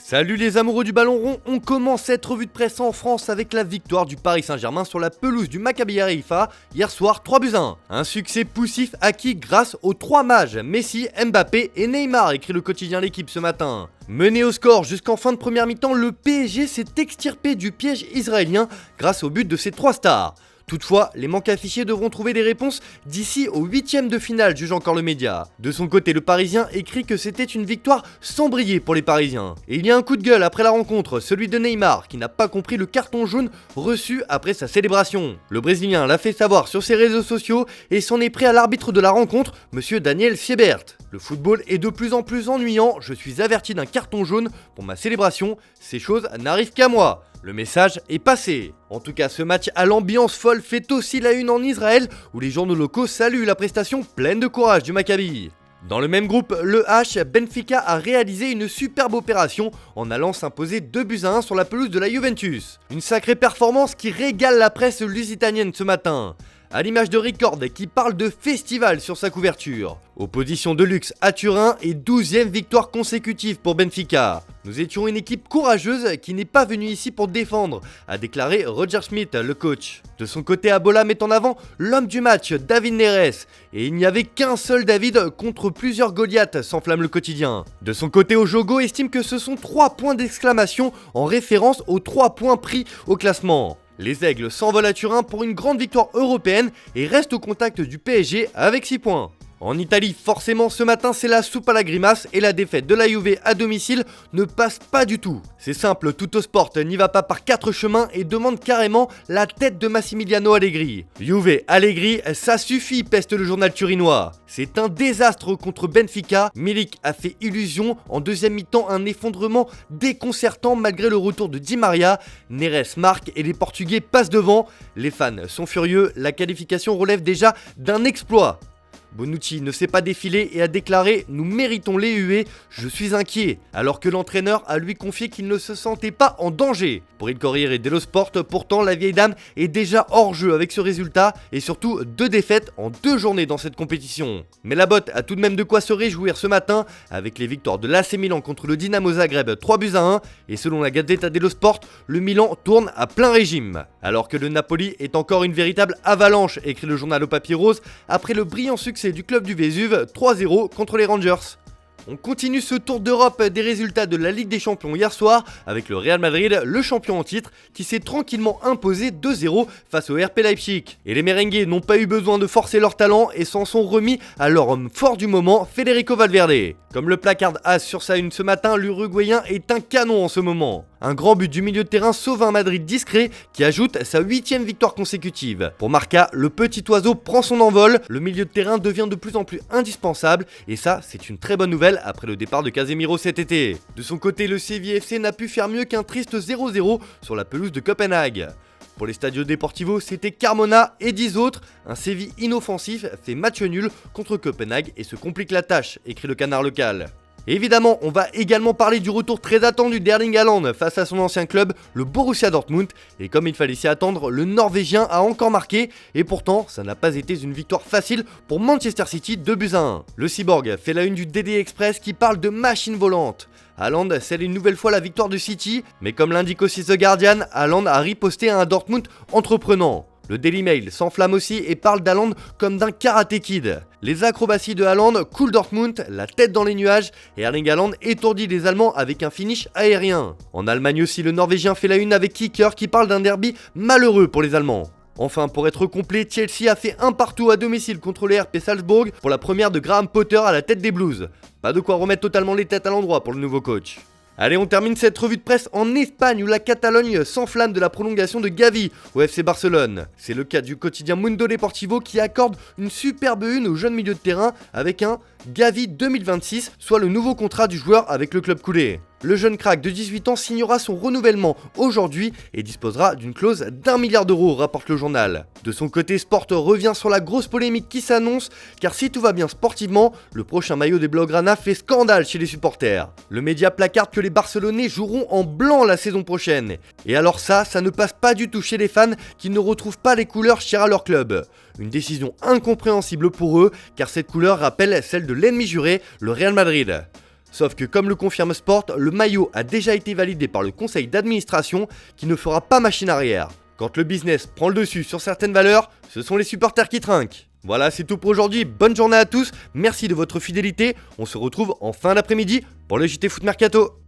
Salut les amoureux du ballon rond, on commence cette revue de presse en France avec la victoire du Paris Saint-Germain sur la pelouse du Maccabi Haïfa hier soir 3-1. Un succès poussif acquis grâce aux 3 mages, Messi, Mbappé et Neymar, écrit le quotidien L'Équipe ce matin. Mené au score jusqu'en fin de première mi-temps, le PSG s'est extirpé du piège israélien grâce au but de ses 3 stars. Toutefois, les manques affichés devront trouver des réponses d'ici au 8e de finale, juge encore le média. De son côté, le Parisien écrit que c'était une victoire sans briller pour les Parisiens. Et il y a un coup de gueule après la rencontre, celui de Neymar, qui n'a pas compris le carton jaune reçu après sa célébration. Le Brésilien l'a fait savoir sur ses réseaux sociaux et s'en est pris à l'arbitre de la rencontre, monsieur Daniel Siebert. Le football est de plus en plus ennuyant, je suis averti d'un carton jaune pour ma célébration, ces choses n'arrivent qu'à moi. Le message est passé. En tout cas, ce match à l'ambiance folle fait aussi la une en Israël, où les journaux locaux saluent la prestation pleine de courage du Maccabi. Dans le même groupe, le H, Benfica a réalisé une superbe opération en allant s'imposer 2-1 sur la pelouse de la Juventus. Une sacrée performance qui régale la presse lusitanienne ce matin. À l'image de Record qui parle de festival sur sa couverture. Opposition de luxe à Turin et 12e victoire consécutive pour Benfica. Nous étions une équipe courageuse qui n'est pas venue ici pour défendre, a déclaré Roger Schmidt, le coach. De son côté, Abola met en avant l'homme du match, David Neres. Et il n'y avait qu'un seul David contre plusieurs Goliaths, s'enflamme le quotidien. De son côté, Ojogo estime que ce sont 3 points d'exclamation en référence aux 3 points pris au classement. Les Aigles s'envolent à Turin pour une grande victoire européenne et restent au contact du PSG avec 6 points. En Italie, forcément ce matin c'est la soupe à la grimace et la défaite de la Juve à domicile ne passe pas du tout. C'est simple, Tuttosport n'y va pas par 4 chemins et demande carrément la tête de Massimiliano Allegri. Juve, Allegri, ça suffit, peste le journal turinois. C'est un désastre contre Benfica, Milik a fait illusion, en deuxième mi-temps un effondrement déconcertant malgré le retour de Di Maria, Neres marque et les Portugais passent devant. Les fans sont furieux, la qualification relève déjà d'un exploit. Bonucci ne s'est pas défilé et a déclaré « Nous méritons les huées, je suis inquiet », alors que l'entraîneur a lui confié qu'il ne se sentait pas en danger. Pour Il Corriere dello Sport, pourtant la vieille dame est déjà hors jeu avec ce résultat et surtout 2 défaites en 2 journées dans cette compétition. Mais la botte a tout de même de quoi se réjouir ce matin avec les victoires de l'AC Milan contre le Dinamo Zagreb 3-1 et selon la Gazzetta dello Sport, le Milan tourne à plein régime. Alors que le Napoli est encore une véritable avalanche, écrit le journal au papier rose, après le brillant succès du club du Vésuve 3-0 contre les Rangers. On continue ce tour d'Europe des résultats de la Ligue des Champions hier soir avec le Real Madrid, le champion en titre, qui s'est tranquillement imposé 2-0 face au RB Leipzig. Et les merengues n'ont pas eu besoin de forcer leur talent et s'en sont remis à leur homme fort du moment, Federico Valverde. Comme le placarde As sur sa une ce matin, l'Uruguayen est un canon en ce moment. Un grand but du milieu de terrain sauve un Madrid discret qui ajoute sa 8e victoire consécutive. Pour Marca, le petit oiseau prend son envol, le milieu de terrain devient de plus en plus indispensable et ça c'est une très bonne nouvelle après le départ de Casemiro cet été. De son côté, le Séville FC n'a pu faire mieux qu'un triste 0-0 sur la pelouse de Copenhague. Pour les Stadio Deportivo, c'était Carmona et 10 autres. Un Séville inoffensif fait match nul contre Copenhague et se complique la tâche, écrit le Canard local. Et évidemment, on va également parler du retour très attendu d'Erling Haaland face à son ancien club, le Borussia Dortmund. Et comme il fallait s'y attendre, le Norvégien a encore marqué. Et pourtant, ça n'a pas été une victoire facile pour Manchester City 2-1. Le Cyborg fait la une du DD Express qui parle de machine volante. Haaland scelle une nouvelle fois la victoire de City, mais comme l'indique aussi The Guardian, Haaland a riposté à un Dortmund entreprenant. Le Daily Mail s'enflamme aussi et parle d'Haaland comme d'un karaté kid. Les acrobaties de Haaland coulent Dortmund, la tête dans les nuages, et Erling Haaland étourdit les Allemands avec un finish aérien. En Allemagne aussi, le Norvégien fait la une avec Kicker qui parle d'un derby malheureux pour les Allemands. Enfin, pour être complet, Chelsea a fait un partout à domicile contre le RB Salzbourg pour la première de Graham Potter à la tête des Blues. Pas de quoi remettre totalement les têtes à l'endroit pour le nouveau coach. Allez, on termine cette revue de presse en Espagne où la Catalogne s'enflamme de la prolongation de Gavi au FC Barcelone. C'est le cas du quotidien Mundo Deportivo qui accorde une superbe une au jeune milieu de terrain avec un Gavi 2026, soit le nouveau contrat du joueur avec le club culé. Le jeune crack de 18 ans signera son renouvellement aujourd'hui et disposera d'une clause d'1 milliard d'euros, rapporte le journal. De son côté, Sport revient sur la grosse polémique qui s'annonce, car si tout va bien sportivement, le prochain maillot des Blaugrana fait scandale chez les supporters. Le média placarde que les Barcelonais joueront en blanc la saison prochaine. Et alors ça ne passe pas du tout chez les fans qui ne retrouvent pas les couleurs chères à leur club. Une décision incompréhensible pour eux, car cette couleur rappelle celle de l'ennemi juré, le Real Madrid. Sauf que comme le confirme Sport, le maillot a déjà été validé par le conseil d'administration qui ne fera pas machine arrière. Quand le business prend le dessus sur certaines valeurs, ce sont les supporters qui trinquent. Voilà, c'est tout pour aujourd'hui, bonne journée à tous, merci de votre fidélité, on se retrouve en fin d'après-midi pour le JT Foot Mercato.